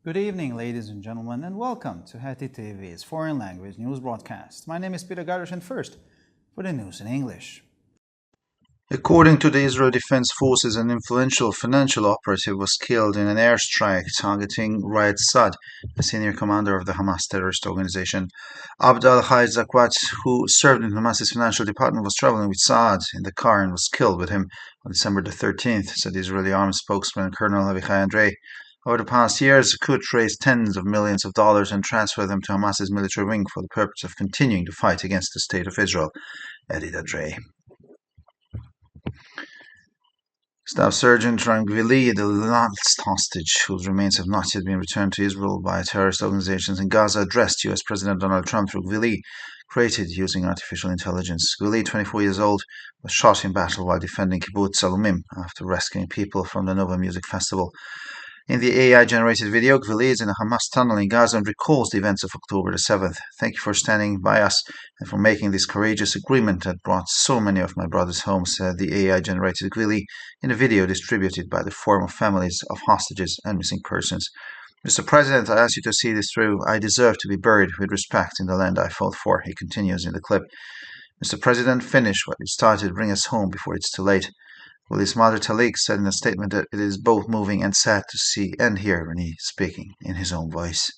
Good evening, ladies and gentlemen, and welcome to Heti TV's foreign language news broadcast. My name is Peter Gardosh, and first, for the news in English. According to the Israel Defense Forces, an influential financial operative was killed in an airstrike targeting Raed Saad, the senior commander of the Hamas terrorist organization. Abd al-Hai Zakwat, who served in Hamas's financial department, was traveling with Saad in the car and was killed with him on December the 13th, said the Israeli army spokesman Colonel Avichai Andrei. Over the past years, Zakwat raised tens of millions of dollars and transferred them to Hamas's military wing for the purpose of continuing to fight against the State of Israel, added Andrei. Staff Sergeant Rangvili, the last hostage whose remains have not yet been returned to Israel by terrorist organizations in Gaza, addressed U.S. President Donald Trump through Gvili, created using artificial intelligence. Gvili, 24 years old, was shot in battle while defending Kibbutz Alumim after rescuing people from the Nova Music Festival. In the AI-generated video, Gvili is in a Hamas tunnel in Gaza and recalls the events of October the 7th. Thank you for standing by us and for making this courageous agreement that brought so many of my brothers home, said the AI-generated Gvili in a video distributed by the Forum of Families of Hostages and Missing Persons. Mr. President, I ask you to see this through. I deserve to be buried with respect in the land I fought for, he continues in the clip. Mr. President, finish what you started. Bring us home before it's too late. Well, his mother Talik said in a statement that it is both moving and sad to see and hear Reni speaking in his own voice.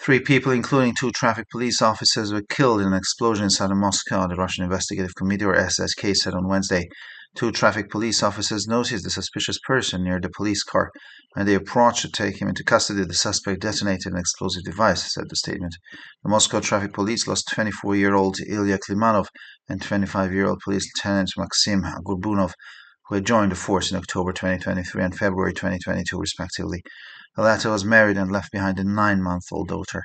3 people, including 2 traffic police officers, were killed in an explosion inside a Moscow, the Russian Investigative Committee, or SSK, said on Wednesday. 2 traffic police officers noticed the suspicious person near the police car. When they approached to take him into custody, the suspect detonated an explosive device, said the statement. The Moscow traffic police lost 24-year-old Ilya Klimanov and 25-year-old police lieutenant Maxim Gurbunov, who had joined the force in October 2023 and February 2022, respectively. The latter was married and left behind a 9-month-old daughter.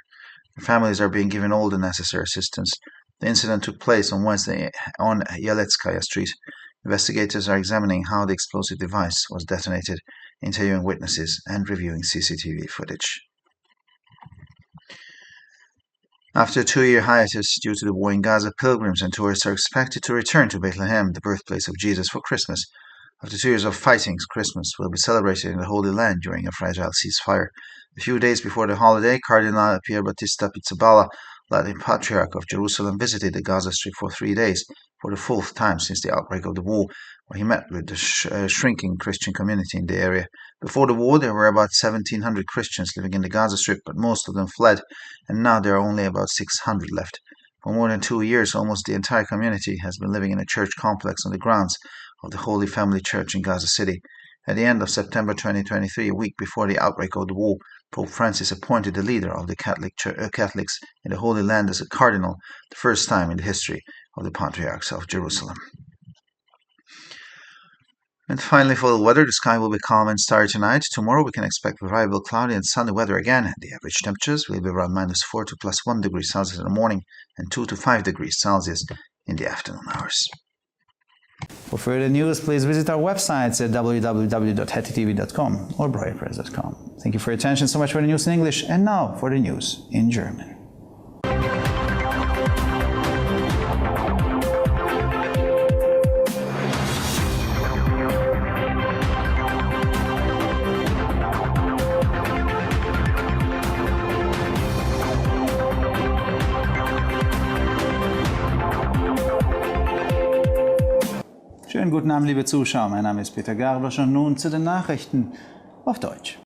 Their families are being given all the necessary assistance. The incident took place on Wednesday on Yeletskaya Street. Investigators are examining how the explosive device was detonated, interviewing witnesses, and reviewing CCTV footage. After a 2-year hiatus due to the war in Gaza, pilgrims and tourists are expected to return to Bethlehem, the birthplace of Jesus, for Christmas. After 2 years of fighting, Christmas will be celebrated in the Holy Land during a fragile ceasefire. A few days before the holiday, Cardinal Pier Battista Pizzaballa, Latin Patriarch of Jerusalem, visited the Gaza Strip for 3 days, for the 4th time since the outbreak of the war, where he met with the shrinking Christian community in the area. Before the war, there were about 1,700 Christians living in the Gaza Strip, but most of them fled, and now there are only about 600 left. For more than 2 years, almost the entire community has been living in a church complex on the grounds of the Holy Family Church in Gaza City. At the end of September 2023, a week before the outbreak of the war, Pope Francis appointed the leader of the Catholics in the Holy Land as a cardinal, the first time in the history of the Patriarchs of Jerusalem. And finally, for the weather, the sky will be calm and starry tonight. Tomorrow we can expect variable cloudy and sunny weather again. The average temperatures will be around -4 to +1 degrees Celsius in the morning and 2 to 5 degrees Celsius in the afternoon hours. For further news, please visit our websites at www.hetitv.com or broyerpress.com. Thank you for your attention. So much for the news in English, and now for the news in German. Schönen guten Abend, liebe Zuschauer. Mein Name ist Peter Gardosh und nun zu den Nachrichten auf Deutsch.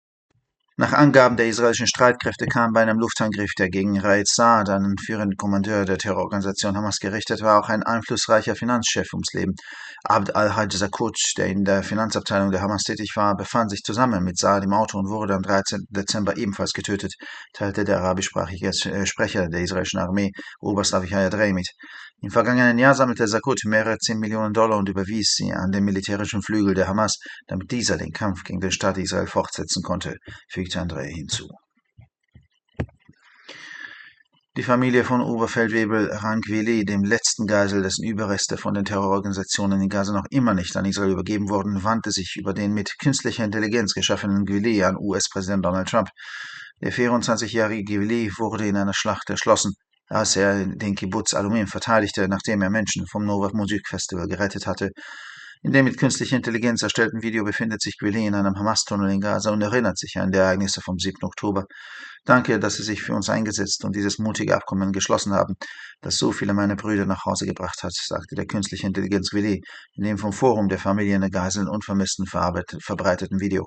Nach Angaben der israelischen Streitkräfte kam bei einem Luftangriff, der gegen Raed Saad, einen führenden Kommandeur der Terrororganisation Hamas, gerichtet war, auch ein einflussreicher Finanzchef ums Leben. Abd al-Hai Zakwat, der in der Finanzabteilung der Hamas tätig war, befand sich zusammen mit Saad im Auto und wurde am 13. Dezember ebenfalls getötet, teilte der arabischsprachige Sprecher der israelischen Armee, Oberst Avichai Andrei, mit. Im vergangenen Jahr sammelte Zakwat mehrere 10 Millionen Dollar und überwies sie an den militärischen Flügel der Hamas, damit dieser den Kampf gegen den Staat Israel fortsetzen konnte, fügte Andrei hinzu. Die Familie von Oberfeldwebel Rangvili, dem letzten Geisel, dessen Überreste von den Terrororganisationen in Gaza noch immer nicht an Israel übergeben wurden, wandte sich über den mit künstlicher Intelligenz geschaffenen Gvili an US-Präsident Donald Trump. Der 24-jährige Gvili wurde in einer Schlacht erschossen, als er den Kibbutz Alumim verteidigte, nachdem er Menschen vom Nova Music Festival gerettet hatte. In dem mit künstlicher Intelligenz erstellten Video befindet sich Gwili in einem Hamas-Tunnel in Gaza und erinnert sich an die Ereignisse vom 7. Oktober. Danke, dass Sie sich für uns eingesetzt und dieses mutige Abkommen geschlossen haben, das so viele meiner Brüder nach Hause gebracht hat, sagte der künstliche Intelligenz Gwili in dem vom Forum der Familien der Geiseln und Vermissten verbreiteten Video.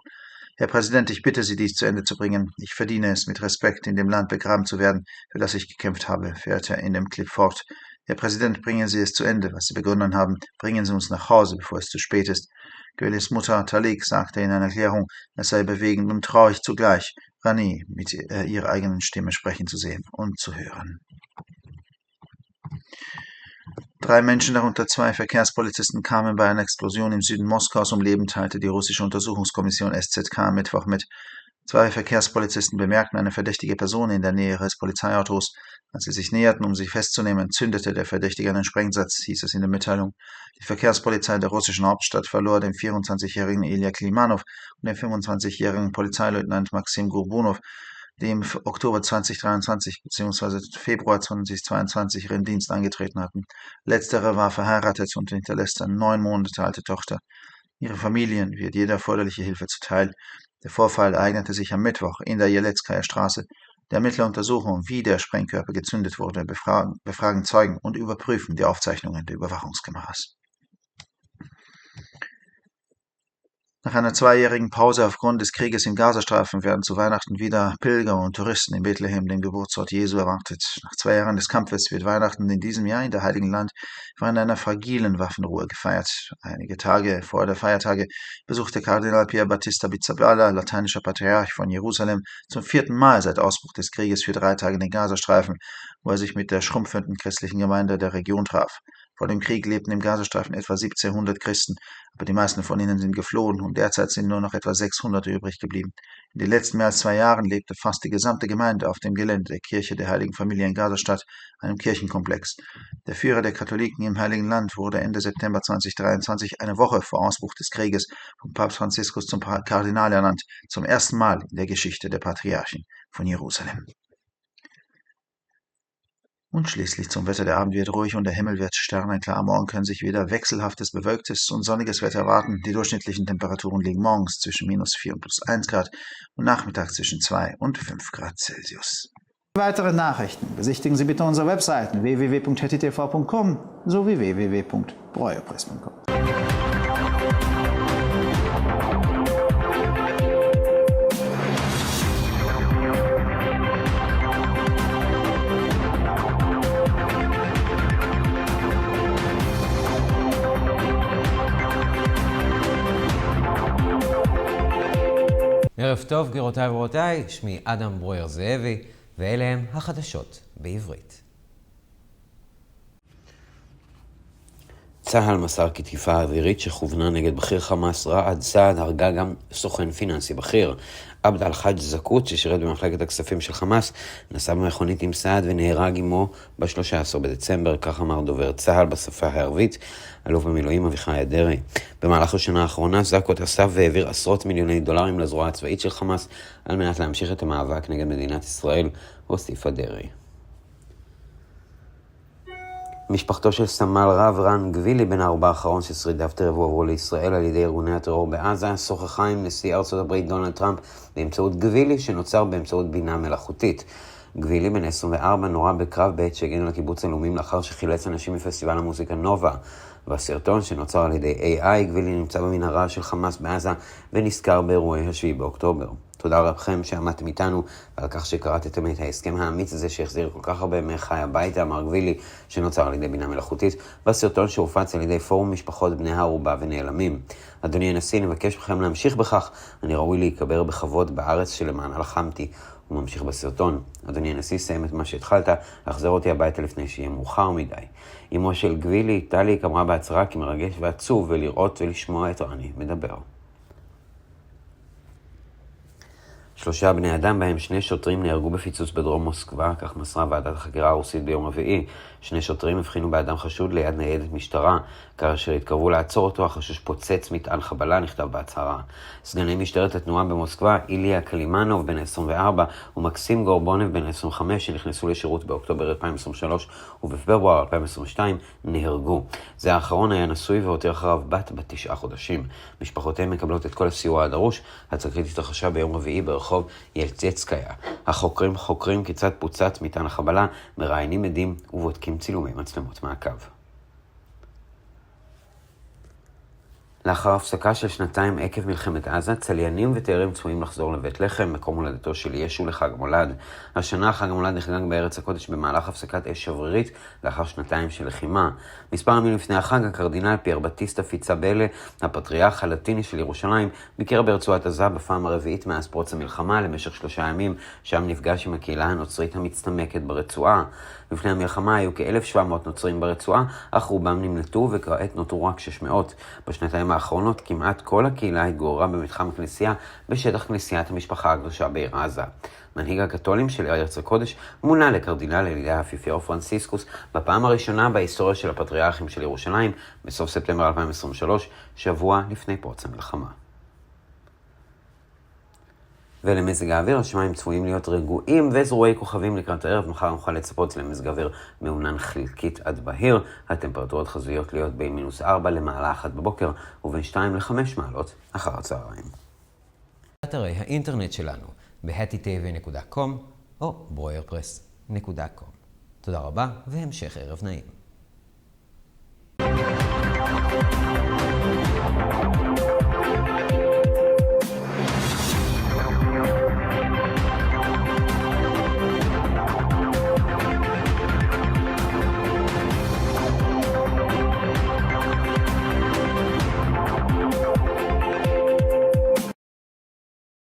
Herr Präsident, ich bitte Sie, dies zu Ende zu bringen. Ich verdiene es, mit Respekt in dem Land begraben zu werden, für das ich gekämpft habe, fährte er in dem Clip fort. Herr Präsident, bringen Sie es zu Ende, was Sie begonnen haben. Bringen Sie uns nach Hause, bevor es zu spät ist. Gwilis Mutter Talik sagte in einer Erklärung, es sei bewegend und traurig zugleich, Rani mit ihrer eigenen Stimme sprechen zu sehen und zu hören. 3 Menschen, darunter 2 Verkehrspolizisten, kamen bei einer Explosion im Süden Moskaus ums Leben, teilte die russische Untersuchungskommission SZK am Mittwoch mit. 2 Verkehrspolizisten bemerkten eine verdächtige Person in der Nähe ihres Polizeiautos. Als sie sich näherten, um sie festzunehmen, zündete der Verdächtige einen Sprengsatz, hieß es in der Mitteilung. Die Verkehrspolizei der russischen Hauptstadt verlor den 24-jährigen Ilya Klimanov und den 25-jährigen Polizeileutnant Maxim Gorbunow, die im Oktober 2023 bzw. Februar 2022 ihren Dienst angetreten hatten. Letztere war verheiratet und hinterlässt eine 9 Monate alte Tochter. Ihre Familien wird jede erforderliche Hilfe zuteil. Der Vorfall ereignete sich am Mittwoch in der Jeletskaja Straße. Die Ermittler untersuchen, wie der Sprengkörper gezündet wurde, befragen Zeugen und überprüfen die Aufzeichnungen der Überwachungskameras. Nach einer 2-jährigen Pause aufgrund des Krieges im Gazastreifen werden zu Weihnachten wieder Pilger und Touristen in Bethlehem, dem Geburtsort Jesu, erwartet. Nach 2 Jahren des Kampfes wird Weihnachten in diesem Jahr in der Heiligen Land während einer fragilen Waffenruhe gefeiert. Einige Tage vor der Feiertage besuchte Kardinal Pier Battista Pizzaballa, lateinischer Patriarch von Jerusalem, zum 4. Mal seit Ausbruch des Krieges für 3 Tage den Gazastreifen, wo er sich mit der schrumpfenden christlichen Gemeinde der Region traf. Vor dem Krieg lebten im Gazastreifen etwa 1700 Christen, aber die meisten von ihnen sind geflohen und derzeit sind nur noch etwa 600 übrig geblieben. In den letzten mehr als 2 Jahren lebte fast die gesamte Gemeinde auf dem Gelände der Kirche der Heiligen Familie in Gazastadt, einem Kirchenkomplex. Der Führer der Katholiken im Heiligen Land wurde Ende September 2023, eine Woche vor Ausbruch des Krieges, von Papst Franziskus zum Kardinal ernannt, zum ersten Mal in der Geschichte der Patriarchen von Jerusalem. Und schließlich zum Wetter. Der Abend wird ruhig und der Himmel wird sternenklar. Morgen können sich wieder wechselhaftes, bewölktes und sonniges Wetter erwarten. Die durchschnittlichen Temperaturen liegen morgens zwischen -4 und +1 Grad und nachmittags zwischen 2 und 5 Grad Celsius. Für weitere Nachrichten besichtigen Sie bitte unsere Webseiten www.hettitv.com sowie www.breuerpress.com. ערב טוב, גבירותיי ורבותיי, שמי אדם ברויר זאבי, ואלה הם החדשות בעברית. צה"ל מסר כי תקיפה אווירית שכוונה נגד בכיר חמאס רעד סעד הרגה גם סוכן פיננסי בכיר. עבד אל-חאג' זקות, ששירת במחלקת הכספים של חמאס, נסע במכונית עם סעד ונהרג עמו ב-13 בדצמבר, כך אמר דובר צה"ל בשפה הערבית, אלוף במילואים אביחי אדרי. במהלך השנה האחרונה זקות אסף והעביר עשרות מיליוני דולרים לזרוע הצבאית של חמאס, על מנת להמשיך את המאבק נגד מדינת ישראל, הוסיף אדרי. משפחתו של סמל רב רן גבילי, בן 4 האחרון ששרידיו תרבו עברו לישראל על ידי ארגוני הטרור בעזה, שוחחה עם נשיא ארצות הברית דונלד טראמפ באמצעות גבילי שנוצר באמצעות בינה מלאכותית. גבילי, בן 24, נורה בקרב בעת שהגן על הקיבוץ הלאומי לאחר שחילץ אנשים מפסטיבל המוזיקה נובה. בסרטון שנוצר על ידי AI, גבילי נמצא במנהרה של חמאס בעזה ונזכר באירועי 7 באוקטובר. תודה רבכם שעמדתם איתנו ועל כך שקראתם את ההסכם האמיץ הזה שהחזיר כל כך הרבה מחי הביתה, אמר גבילי, שנוצר על ידי בינה מלאכותית, בסרטון שהופץ על ידי פורום משפחות בני הערובה ונעלמים. אדוני הנשיא, נבקש מכם להמשיך בכך, אני ראוי להיקבר בכבוד בארץ שלמענה לחמתי. הוא ממשיך בסרטון. אדוני הנשיא, סיים את מה שהתחלת, לחזר אותי הביתה לפני שיהיה מאוחר מדי. אמו של גבילי, טלי, אמרה בהצהרה כי מרגש ועצוב ולראות ולשמוע את רני מדבר. 3 בני אדם, בהם 2 שוטרים, נהרגו בפיצוץ בדרום מוסקבה, כך מסרה ועדת החקירה הרוסית ביום רביעי. 2 שוטרים הבחינו באדם חשוד ליד ניידת משטרה, כאשר התקרבו לעצור אותו, החשוד פוצץ מטען חבלה, נכתב בהצהרה. סגני משטרת התנועה במוסקבה, איליה קלימנוב בן 24 ומקסים גורבונב בן 25, שנכנסו לשירות באוקטובר 2023 ובפברואר 2022 נהרגו. זה האחרון היה נשוי והותיר אחריו בת 9 חודשים. משפחותיהם מקבלות את כל הסיוע הדרוש. התקרית התרחשה ביום רביעי ברחוב ילצצקיה. החוקרים חוקרים כיצד פוצץ מטען החבלה, מראיינים עדים ובודקים צילומי מצלמות מעקב. לאחר הפסקה של 2 עקב מלחמת עזה, צליינים ותיירים צפויים לחזור לבית לחם, מקום הולדתו של ישו לחג המולד. השנה חג המולד נחגג בארץ הקודש במהלך הפסקת אש שברירית לאחר 2 של לחימה. מספר ימים לפני החג, הקרדינל פייר בטיסטה פיצבלה, הפטריארך הלטיני של ירושלים, ביקר ברצועת עזה בפעם הרביעית מאז פרוץ המלחמה למשך 3 ימים, שם נפגש עם הקהילה הנוצרית המצטמקת ברצועה. לפני המלחמה היו כ-1,700 נוצרים ברצועה, אך רובם נמלטו וכעת נותרו רק 600. בשנתיים האחרונות כמעט כל הקהילה התגוררה במתחם כנסייה בשטח כנסיית המשפחה הקדושה בעיר עזה. מנהיג הקתולים של ארץ הקודש מונה לקרדינל על ידי האפיפיור פרנסיסקוס בפעם הראשונה בהיסטוריה של הפטריארכים של ירושלים בסוף ספטמבר 2023, שבוע לפני פרוץ המלחמה. ולמזג האוויר, השמיים צפויים להיות רגועים וזרועי כוכבים לקראת הערב. מחר נוכל לצפות למזג האוויר מעונן חלקית עד בהיר. הטמפרטורות חזויות להיות בין -4 למעלה 1 בבוקר ובין 2 ל-5 מעלות אחר הצהריים. אתרי האינטרנט שלנו ב-hattitv.com או broyerpress.com. תודה רבה והמשך ערב נעים.